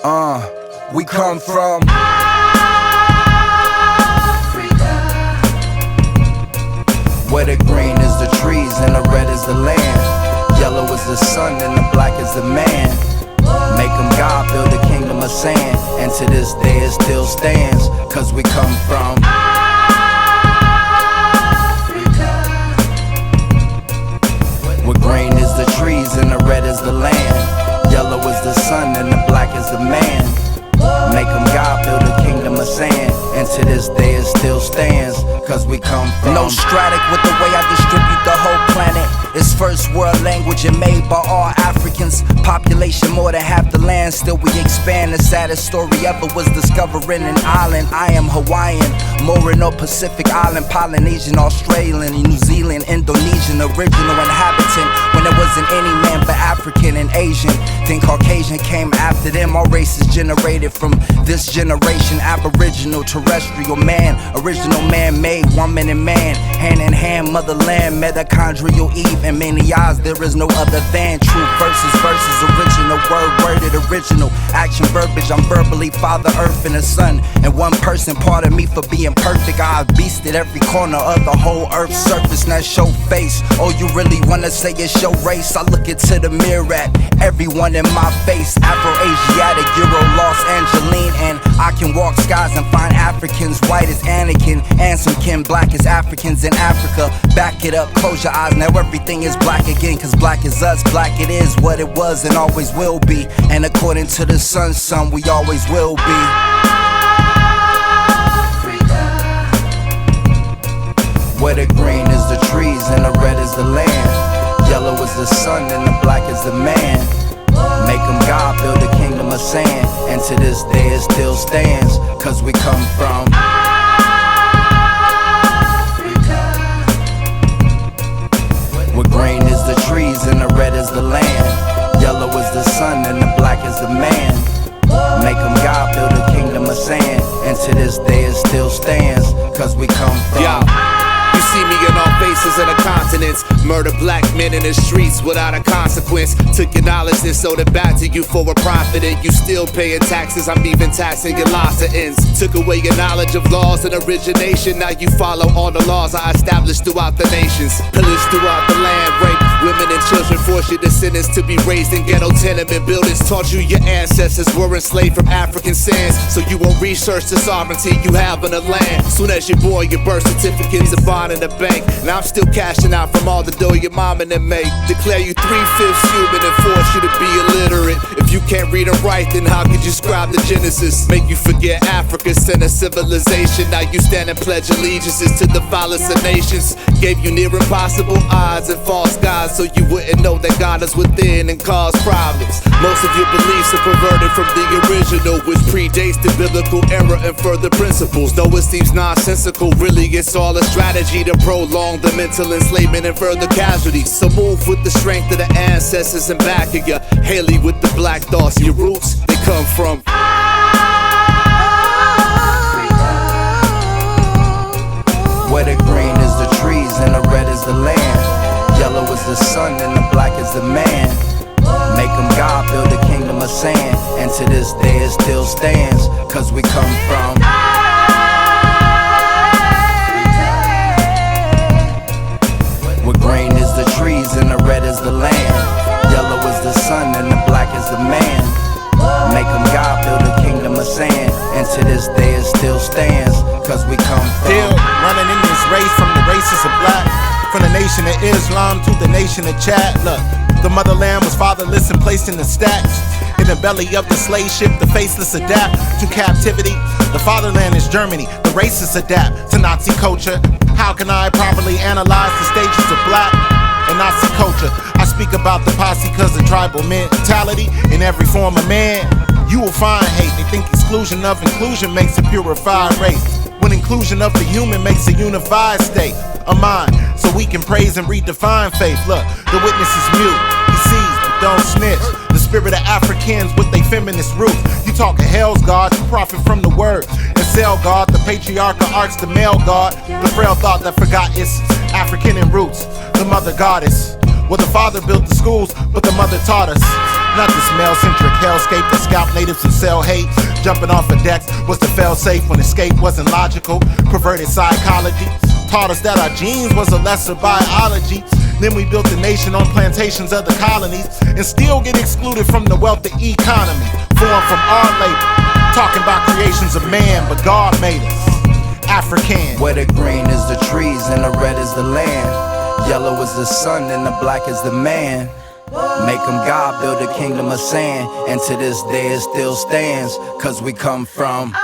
We come from Afrika, where the green is the trees and the red is the land. Yellow is the sun and the black is the man. Make them God build a kingdom of sand. And to this day it still stands, cause we come from Afrika, where green is the trees and the red is the land. Yellow is the sun and the black is the man. Make them God build a kingdom of sand. And to this day it still stands, cause we come from Nottz with the way I distribute the whole planet. It's first world language and made by all Africans. Population more than half the land, still we expand. The saddest story ever was discovering an island. I am Hawaiian, Morin or Pacific Island, Polynesian, Australian, New Zealand, Indonesian, original inhabitant. When there wasn't any man but African and Asian, then Caucasian came after them. All races generated from this generation. Aboriginal, terrestrial man, original man-made, woman and man, hand in hand, motherland, mitochondrial Eve. In many eyes there is no other than true verses, original, worded, original action, verbiage. I'm verbally Father Earth and the Sun, and one person part of me for being perfect. I've beasted every corner of the whole Earth's surface. Now show face, oh you really wanna say it's your race? I look into the mirror at everyone in my face. Afro-Asiatic, Euro, Los Angeles, and I can walk skies and find Africans white as Anakin, and some kin black as Africans in Africa. Back it up, close your eyes, now everything is black again, cause black is us, black it is what it was and always will be. And according to the sun, son, we always will be. Afrika, Where the green is the trees and the red is the land. Yellow is the sun and the black is the man. Make them God build a kingdom of sand. And to this day it still stands, cause we come from where green is the trees and the red is the land. Yellow is the sun and the black is the man. Make them God build a kingdom of sand. And to this day it still stands, cause we come from You see me in all faces of the continents. Murder black men in the streets without a consequence. Took your knowledge and sold it back to you for a profit, and you still paying taxes. I'm even taxing your loss to ends. Took away your knowledge of laws and origination. Now you follow all the laws I established throughout the nations. Pillaged throughout the land, rape women and children, force your descendants to be raised in ghetto tenement buildings. Taught you your ancestors were enslaved from African sands, so you won't research the sovereignty you have on the land. Soon as you're born, your birth certificate's a bond in the bank. Now I'm still cashing out from all the dough your mom and them make. Declare you 3/5 human and force you to be illiterate. If you can't read and write, then how could you scribe the Genesis? Make you forget Africa's center civilization. Now you stand and pledge allegiances to the foulest of nations. Gave you near impossible odds and false gods, so you wouldn't know that God is within and cause problems. Most of your beliefs are perverted from the original, which predates the biblical era and further principles. Though it seems nonsensical, really it's all a strategy to prolong the mental enslavement and further casualties. So move with the strength of the ancestors and back of ya. Haley with the black thoughts, your roots, they come from where the green is the trees and the red is the land. Yellow is the sun and the black is the man. Make them God build a kingdom of sand. And to this day it still stands, cause we come from where green is the trees and the red is the land. Yellow is the sun and the black is the man. Make them God build a kingdom of sand. And to this day it still stands, cause we come from Still running in this race from the races of black, from the nation of Islam to the nation of Chad. Look, the motherland was fatherless and placed in the stacks. In the belly of the slave ship, the faceless adapt to captivity. The fatherland is Germany, the racists adapt to Nazi culture. How can I properly analyze the stages of black and Nazi culture? I speak about the posse cause of tribal mentality in every form of man. You will find hate. They think exclusion of inclusion makes a purified race, when inclusion of the human makes a unified state of mind. So we can praise and redefine faith. Look, the witness is mute, he sees but don't snitch. The spirit of Africans with they feminist roots. You talk of hell's God, you profit from the word and sell God. The patriarchal arts, the male God, the frail thought that forgot its African in roots. The mother goddess, well the father built the schools, but the mother taught us. Not this male-centric hellscape that scalp natives and sell hate. Jumping off of decks was the fail-safe when escape wasn't logical. Perverted psychology taught us that our genes was a lesser biology. Then we built the nation on plantations of the colonies and still get excluded from the wealthy economy. Formed from our labor, talking about creations of man, but God made us African. Where the green is the trees and the red is the land. Yellow is the sun and the black is the man. Make him God, build a kingdom of sand. And to this day it still stands, cause we come from